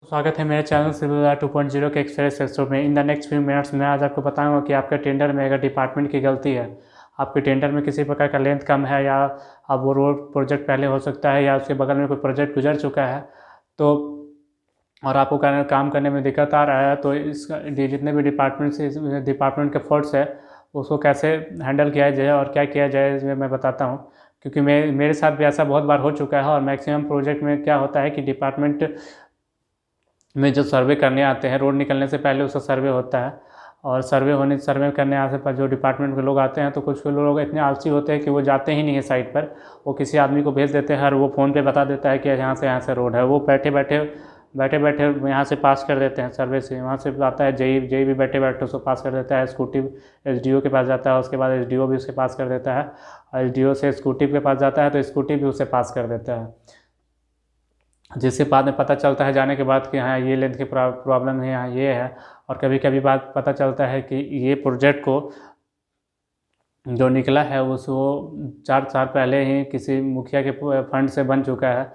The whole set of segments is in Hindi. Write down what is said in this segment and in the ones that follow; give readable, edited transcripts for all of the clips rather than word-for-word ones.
स्वागत है मेरे चैनल सिविल 2.0 के एक्सप्रेस सेक्शन में। In the next few minutes में आज आपको बताऊंगा कि आपके टेंडर में अगर डिपार्टमेंट की गलती है, आपके टेंडर में किसी प्रकार का लेंथ कम है, या अब वो रोड प्रोजेक्ट पहले हो सकता है या उसके बगल में कोई प्रोजेक्ट गुजर चुका है, तो और आपको काम करने में दिक्कत आ रहा है, तो इसका जितने भी डिपार्टमेंट के फॉल्ट्स है उसको कैसे हैंडल किया जाए और क्या किया जाए इसमें मैं बताता हूँ। क्योंकि मेरे साथ भी ऐसा बहुत बार हो चुका है। और मैक्सिमम प्रोजेक्ट में क्या होता है कि डिपार्टमेंट में जो सर्वे करने आते हैं, रोड निकलने से पहले उसका सर्वे होता है, और सर्वे करने आने पर जो डिपार्टमेंट के लोग आते हैं, तो कुछ लोग इतने आलसी होते हैं कि वो जाते ही नहीं है साइट पर। वो किसी आदमी को भेज देते हैं और वो फ़ोन पे बता देता है कि यहाँ से रोड है। वो बैठे बैठे यहाँ से पास कर देते हैं सर्वे से। वहाँ से आता है जेई भी बैठे बैठे उसको पास कर देता है। स्कूटी एसडीओ के पास जाता है, उसके बाद एसडीओ भी उसके पास कर देता है, और एसडीओ से स्कूटी के पास जाता है तो स्कूटी भी उसे पास कर देता है। जिससे बाद में पता चलता है जाने के बाद कि हाँ ये लेंथ की प्रॉब्लम है, यहाँ ये है। और कभी कभी बात पता चलता है कि ये प्रोजेक्ट को जो निकला है उसको 4 साल पहले ही किसी मुखिया के फंड से बन चुका है।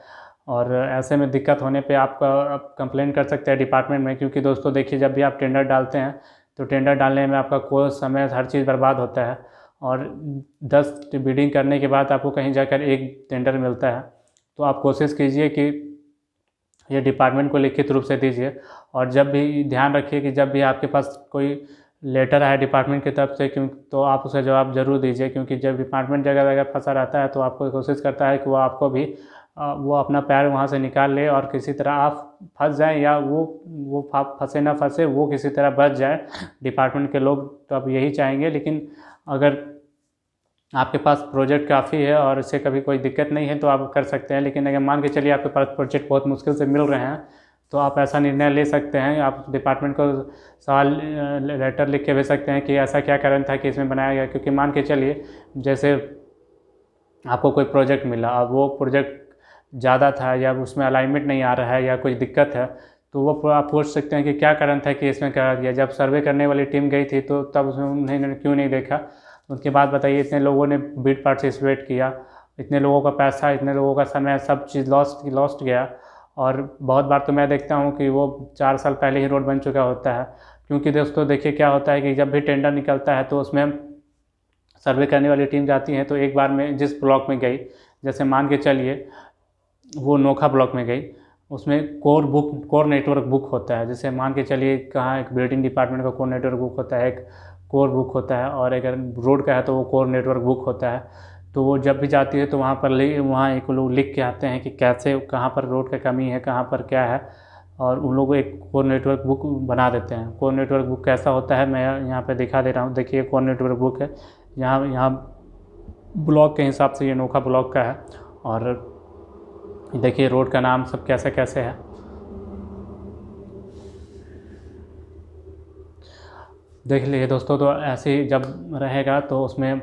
और ऐसे में दिक्कत होने पे आप कंप्लेंट कर सकते हैं डिपार्टमेंट में। क्योंकि दोस्तों देखिए, जब भी आप टेंडर डालते हैं तो टेंडर डालने में आपका कोई समय, हर चीज़ बर्बाद होता है। और 10 बिडिंग करने के बाद आपको कहीं जाकर एक टेंडर मिलता है। तो आप कोशिश कीजिए कि ये डिपार्टमेंट को लिखित रूप से दीजिए। और जब भी ध्यान रखिए कि जब भी आपके पास कोई लेटर आए डिपार्टमेंट की तरफ से, तो आप उसे जवाब ज़रूर दीजिए। क्योंकि जब डिपार्टमेंट जगह जगह फंसा रहता है तो आपको कोशिश करता है कि वो आपको भी वो अपना पैर वहाँ से निकाल ले, और किसी तरह आप फंस जाएं, या वो फंसे ना फंसे, वो किसी तरह बच जाए डिपार्टमेंट के लोग। तो आप यही चाहेंगे। लेकिन अगर आपके पास प्रोजेक्ट काफ़ी है और इससे कभी कोई दिक्कत नहीं है तो आप कर सकते हैं। लेकिन अगर मान के चलिए आपके पास प्रोजेक्ट बहुत मुश्किल से मिल रहे हैं, तो आप ऐसा निर्णय ले सकते हैं। आप डिपार्टमेंट को सवाल लेटर लिख के भेज सकते हैं कि ऐसा क्या कारण था कि इसमें बनाया गया। क्योंकि मान के चलिए जैसे आपको कोई प्रोजेक्ट मिला, अब वो प्रोजेक्ट ज़्यादा था या उसमें अलाइनमेंट नहीं आ रहा है या कोई दिक्कत है, तो वो आप पूछ सकते हैं कि क्या कारण था कि इसमें करा दिया। जब सर्वे करने वाली टीम गई थी तो तब उसमें उन्होंने क्यों नहीं देखा। उसके बाद बताइए, इतने लोगों ने बिड पार्टिसिपेट किया, इतने लोगों का पैसा, इतने लोगों का समय, सब चीज़ लॉस्ट गया। और बहुत बार तो मैं देखता हूँ कि वो 4 साल पहले ही रोड बन चुका होता है। क्योंकि दोस्तों देखिए क्या होता है कि जब भी टेंडर निकलता है तो उसमें सर्वे करने वाली टीम जाती है, तो एक बार में जिस ब्लॉक में गई, जैसे मान के चलिए वो नोखा ब्लॉक में गई, उसमें कोर नेटवर्क बुक होता है। जैसे मान के चलिए कहाँ एक बिल्डिंग डिपार्टमेंट का कोर नेटवर्क बुक होता है, एक कोर बुक होता है, और अगर रोड का है तो वो कोर नेटवर्क बुक होता है। तो वो जब भी जाती है तो वहाँ एक लोग लिख के आते हैं कि कैसे, कहाँ पर रोड का कमी है, कहाँ पर क्या है, और उन लोगों को एक कोर नेटवर्क बुक बना देते हैं। कोर नेटवर्क बुक कैसा होता है मैं यहाँ पर दिखा दे रहा हूँ। देखिए कोर नेटवर्क बुक है, यहाँ ब्लॉक के हिसाब से ये नोखा ब्लॉक का है। और देखिए रोड का नाम सब कैसे कैसे है। देख लीजिए दोस्तों, तो ऐसे ही जब रहेगा तो उसमें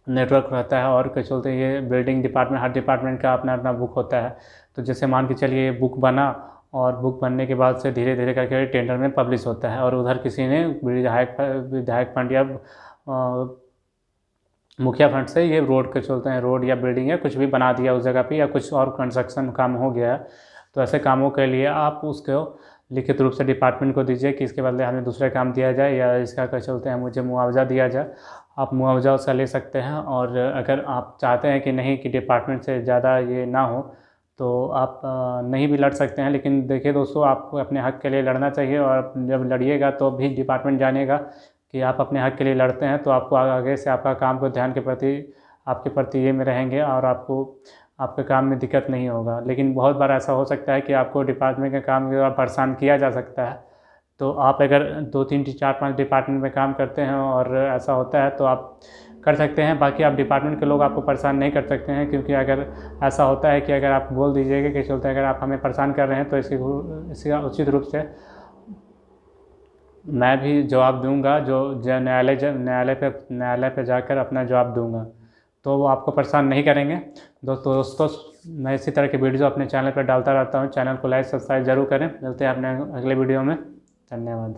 नेटवर्क रहता है। और क्या चलते ये बिल्डिंग डिपार्टमेंट, हर डिपार्टमेंट का अपना अपना बुक होता है। तो जैसे मान के चलिए बुक बना, और बुक बनने के बाद से धीरे धीरे करके टेंडर में पब्लिश होता है। और उधर किसी ने विधायक फंड या मुखिया फंड से ये रोड के चलते हैं, रोड या बिल्डिंग या कुछ भी बना दिया उस जगह पे, या कुछ और कंस्ट्रक्शन काम हो गया है। तो ऐसे कामों के लिए आप उसको लिखित रूप से डिपार्टमेंट को दीजिए कि इसके बदले हमें दूसरा काम दिया जाए, या इसका क्या चलते हैं मुझे मुआवजा दिया जाए। आप मुआवजा उसका ले सकते हैं। और अगर आप चाहते हैं कि नहीं कि डिपार्टमेंट से ज़्यादा ये ना हो, तो आप नहीं भी लड़ सकते हैं। लेकिन देखिए दोस्तों, आपको अपने हक़ के लिए लड़ना चाहिए। और जब लड़िएगा तो भी डिपार्टमेंट जानेगा कि आप अपने हक़ के लिए लड़ते हैं, तो आपको आगे से आपका काम को ध्यान के प्रति आपके प्रति ये में रहेंगे, और आपको आपके काम में दिक्कत नहीं होगा। लेकिन बहुत बार ऐसा हो सकता है कि आपको डिपार्टमेंट के काम के द्वारा परेशान किया जा सकता है। तो आप अगर 2 3 4 5 डिपार्टमेंट में काम करते हैं और ऐसा होता है तो आप कर सकते हैं। बाकी आप डिपार्टमेंट के लोग आपको परेशान नहीं कर सकते हैं। क्योंकि अगर ऐसा होता है कि अगर आप बोल दीजिएगा कि चलते अगर आप हमें परेशान कर रहे हैं, तो इसका उचित रूप से मैं भी जवाब दूंगा, जो न्यायालय पे जाकर अपना जवाब दूंगा। तो वो आपको परेशान नहीं करेंगे। दोस्तों मैं इसी तरह के वीडियो अपने चैनल पर डालता रहता हूँ। चैनल को लाइक सब्सक्राइब जरूर करें। मिलते हैं अपने अगले वीडियो में। धन्यवाद।